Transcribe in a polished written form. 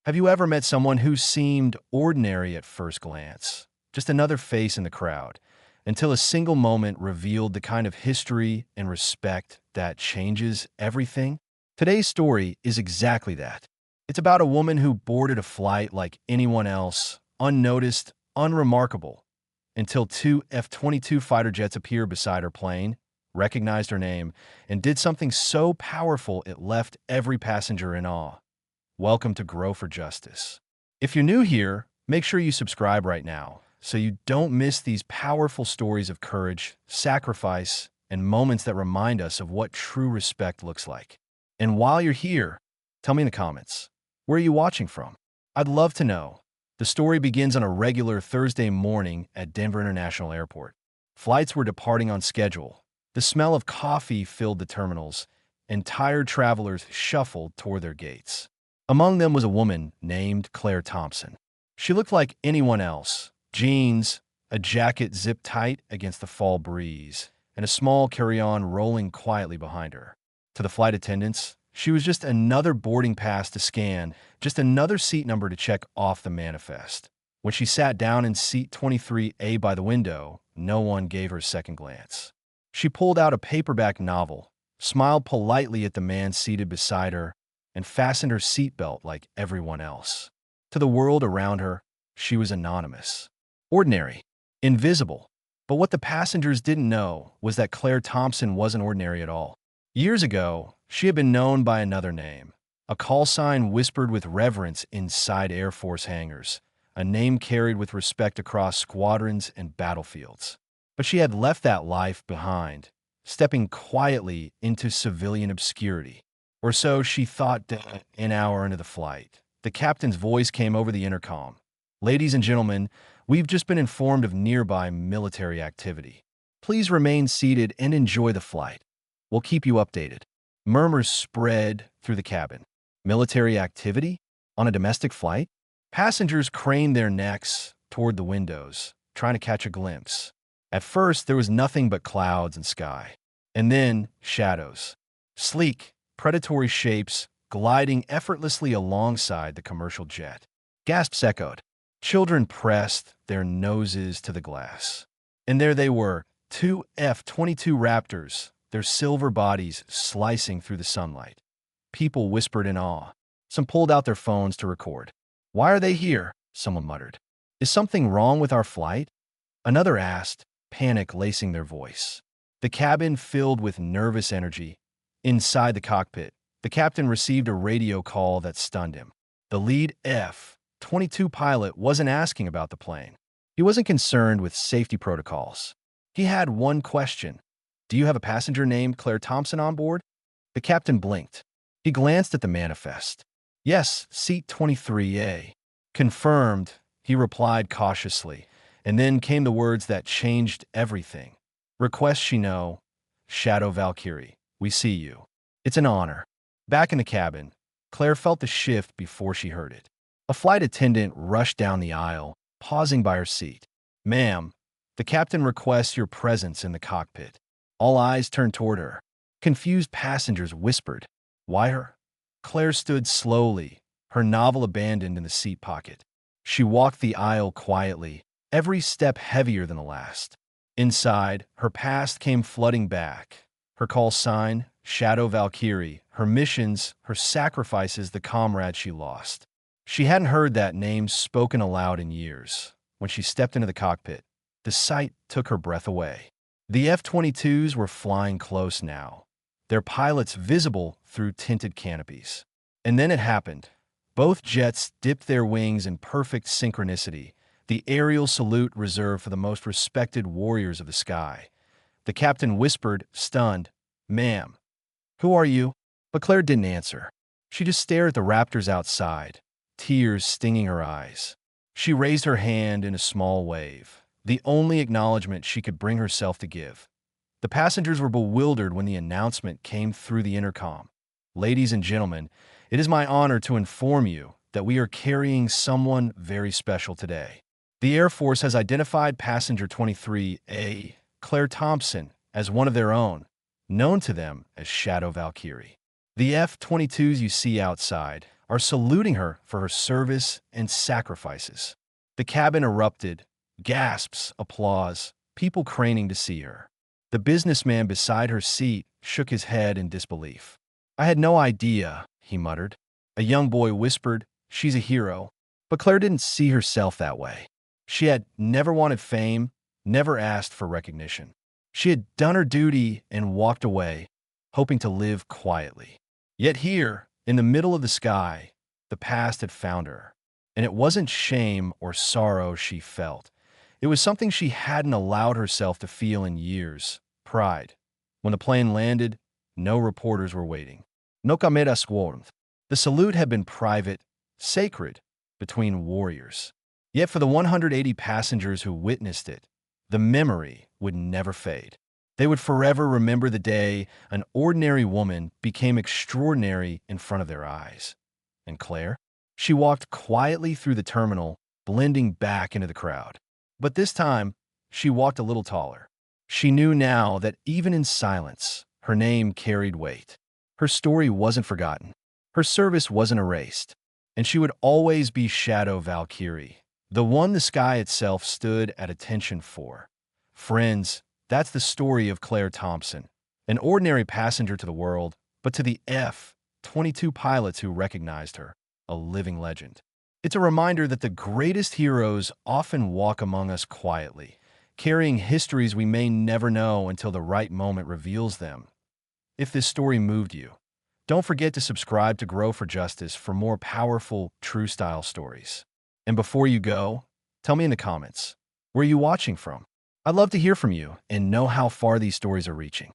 Have you ever met someone who seemed ordinary at first glance? Just another face in the crowd, until a single moment revealed the kind of history and respect that changes everything? Today's story is exactly that. It's about a woman who boarded a flight like anyone else, unnoticed, unremarkable, until two F-22 fighter jets appeared beside her plane, recognized her name, and did something so powerful it left every passenger in awe. Welcome to Grow for Justice. If you're new here, make sure you subscribe right now so you don't miss these powerful stories of courage, sacrifice, and moments that remind us of what true respect looks like. And while you're here, tell me in the comments, where are you watching from? I'd love to know. The story begins on a regular Thursday morning at Denver International Airport. Flights were departing on schedule. The smell of coffee filled the terminals, and tired travelers shuffled toward their gates. Among them was a woman named Claire Thompson. She looked like anyone else: jeans, a jacket zipped tight against the fall breeze, and a small carry-on rolling quietly behind her. To the flight attendants, she was just another boarding pass to scan, just another seat number to check off the manifest. When she sat down in seat 23A by the window, no one gave her a second glance. She pulled out a paperback novel, smiled politely at the man seated beside her, and fastened her seatbelt like everyone else. To the world around her, she was anonymous, ordinary, invisible. But what the passengers didn't know was that Claire Thompson wasn't ordinary at all. Years ago, she had been known by another name, a call sign whispered with reverence inside Air Force hangars, a name carried with respect across squadrons and battlefields. But she had left that life behind, stepping quietly into civilian obscurity. Or so she thought an hour into the flight. The captain's voice came over the intercom. "Ladies and gentlemen, we've just been informed of nearby military activity. Please remain seated and enjoy the flight. We'll keep you updated." Murmurs spread through the cabin. Military activity? On a domestic flight? Passengers craned their necks toward the windows, trying to catch a glimpse. At first, there was nothing but clouds and sky. And then, shadows. Sleek, predatory shapes gliding effortlessly alongside the commercial jet. Gasps echoed. Children pressed their noses to the glass. And there they were, two F-22 Raptors, their silver bodies slicing through the sunlight. People whispered in awe. Some pulled out their phones to record. "Why are they here?" someone muttered. "Is something wrong with our flight?" Another asked, panic lacing their voice. The cabin filled with nervous energy. Inside the cockpit, the captain received a radio call that stunned him. The lead F-22 pilot wasn't asking about the plane. He wasn't concerned with safety protocols. He had one question. "Do you have a passenger named Claire Thompson on board?" The captain blinked. He glanced at the manifest. "Yes, seat 23A. "Confirmed," he replied cautiously, and then came the words that changed everything. "Request she know, Shadow Valkyrie. We see you. It's an honor." Back in the cabin, Claire felt the shift before she heard it. A flight attendant rushed down the aisle, pausing by her seat. "Ma'am, the captain requests your presence in the cockpit." All eyes turned toward her. Confused passengers whispered, "Why her?" Claire stood slowly, her novel abandoned in the seat pocket. She walked the aisle quietly, every step heavier than the last. Inside, her past came flooding back. Her call sign, Shadow Valkyrie, her missions, her sacrifices, the comrade she lost. She hadn't heard that name spoken aloud in years. When she stepped into the cockpit, the sight took her breath away. The F-22s were flying close now, their pilots visible through tinted canopies. And then it happened. Both jets dipped their wings in perfect synchronicity, the aerial salute reserved for the most respected warriors of the sky. The captain whispered, stunned, "Ma'am, who are you?" But Claire didn't answer. She just stared at the Raptors outside, tears stinging her eyes. She raised her hand in a small wave, the only acknowledgement she could bring herself to give. The passengers were bewildered when the announcement came through the intercom. "Ladies and gentlemen, it is my honor to inform you that we are carrying someone very special today. The Air Force has identified passenger 23A, Claire Thompson, as one of their own, known to them as Shadow Valkyrie. The F-22s you see outside are saluting her for her service and sacrifices. The cabin erupted, gasps, applause, people craning to see her. The businessman beside her seat shook his head in disbelief. "I had no idea," he muttered. A young boy whispered, "She's a hero." But Claire didn't see herself that way. She had never wanted fame, never asked for recognition. She had done her duty and walked away, hoping to live quietly. Yet here, in the middle of the sky, the past had found her. And it wasn't shame or sorrow she felt. It was something she hadn't allowed herself to feel in years: pride. When the plane landed, no reporters were waiting. No camera swarmed. The salute had been private, sacred, between warriors. Yet for the 180 passengers who witnessed it, the memory would never fade. They would forever remember the day an ordinary woman became extraordinary in front of their eyes. And Claire? She walked quietly through the terminal, blending back into the crowd. But this time, she walked a little taller. She knew now that even in silence, her name carried weight. Her story wasn't forgotten. Her service wasn't erased. And she would always be Shadow Valkyrie, the one the sky itself stood at attention for. Friends, that's the story of Claire Thompson, an ordinary passenger to the world, but to the F-22 pilots who recognized her, a living legend. It's a reminder that the greatest heroes often walk among us quietly, carrying histories we may never know until the right moment reveals them. If this story moved you, don't forget to subscribe to Grow for Justice for more powerful, true-style stories. And before you go, tell me in the comments, where are you watching from? I'd love to hear from you and know how far these stories are reaching.